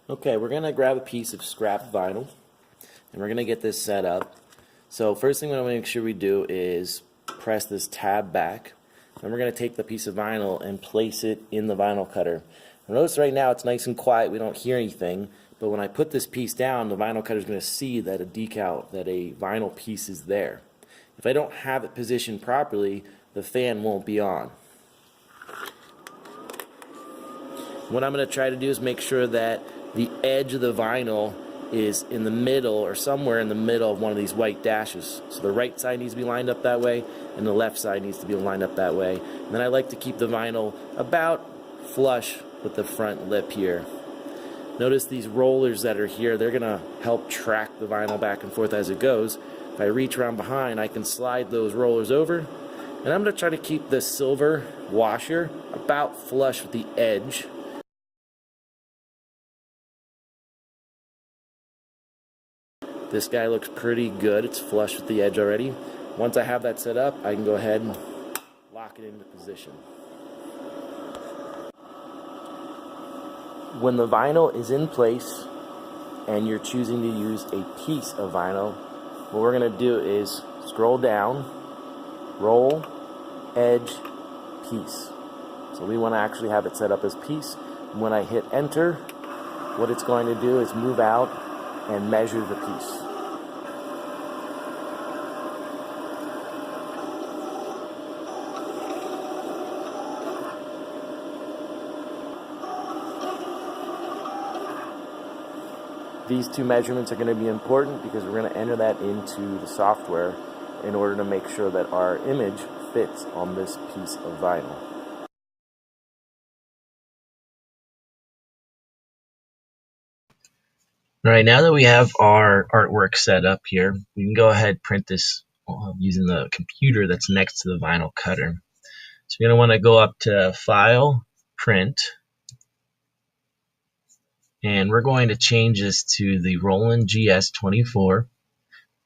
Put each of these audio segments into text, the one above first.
Okay, we're going to grab a piece of scrap vinyl and we're going to get this set up. So first thing we want to make sure we do is press this tab back. And we're going to take the piece of vinyl and place it in the vinyl cutter. Notice right now it's nice and quiet, we don't hear anything, but when I put this piece down, the vinyl cutter is going to see that a decal, that a vinyl piece is there. If I don't have it positioned properly, the fan won't be on. What I'm going to try to do is make sure that the edge of the vinyl is in the middle or somewhere in the middle of one of these white dashes. So the right side needs to be lined up that way and the left side needs to be lined up that way. And then I like to keep the vinyl about flush with the front lip here. Notice these rollers that are here, they're going to help track the vinyl back and forth as it goes. If I reach around behind, I can slide those rollers over. And I'm going to try to keep the silver washer about flush with the edge. This guy looks pretty good. It's flush with the edge already. Once I have that set up, I can go ahead and lock it into position. When the vinyl is in place and you're choosing to use a piece of vinyl, what we're going to do is scroll down, roll, edge, piece. So we want to actually have it set up as piece. And when I hit enter, what it's going to do is move out and measure the piece. These two measurements are going to be important because we're going to enter that into the software in order to make sure that our image fits on this piece of vinyl. All right, now that we have our artwork set up here, we can go ahead and print this using the computer that's next to the vinyl cutter. So you're going to want to go up to File, Print, and we're going to change this to the Roland GS24. We're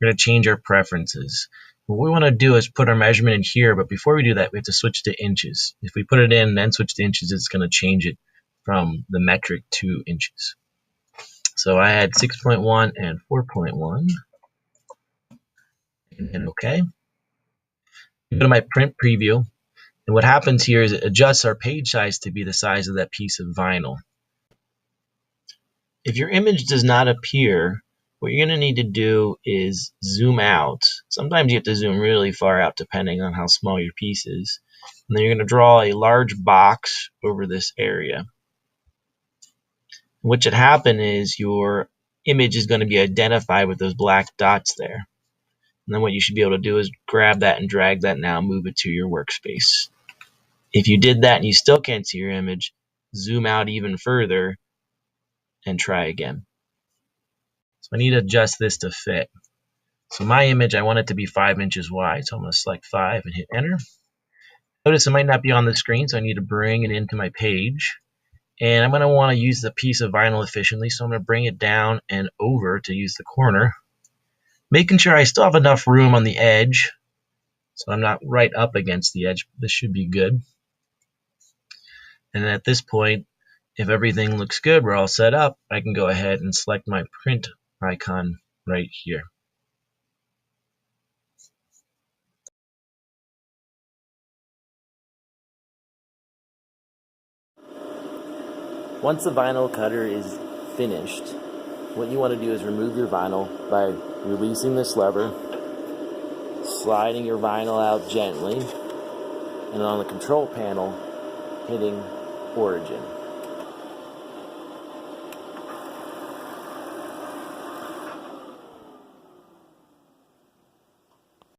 going to change our preferences. What we want to do is put our measurement in here, but before we do that, we have to switch to inches. If we put it in and then switch to inches, it's going to change it from the metric to inches. So I had 6.1 and 4.1. And OK. Go to my print preview. And what happens here is it adjusts our page size to be the size of that piece of vinyl. If your image does not appear, what you're going to need to do is zoom out. Sometimes you have to zoom really far out depending on how small your piece is. And then you're going to draw a large box over this area. What should happen is your image is going to be identified with those black dots there. And then what you should be able to do is grab that and drag that now, move it to your workspace. If you did that and you still can't see your image, zoom out even further and try again. So I need to adjust this to fit. So my image, I want it to be 5 inches wide. So I'm going to select 5 and hit enter. Notice it might not be on the screen, so I need to bring it into my page. And I'm going to want to use the piece of vinyl efficiently, so I'm going to bring it down and over to use the corner, making sure I still have enough room on the edge, so I'm not right up against the edge. This should be good. And at this point, if everything looks good, we're all set up, I can go ahead and select my print icon right here. Once the vinyl cutter is finished, what you want to do is remove your vinyl by releasing this lever, sliding your vinyl out gently, and on the control panel, hitting origin.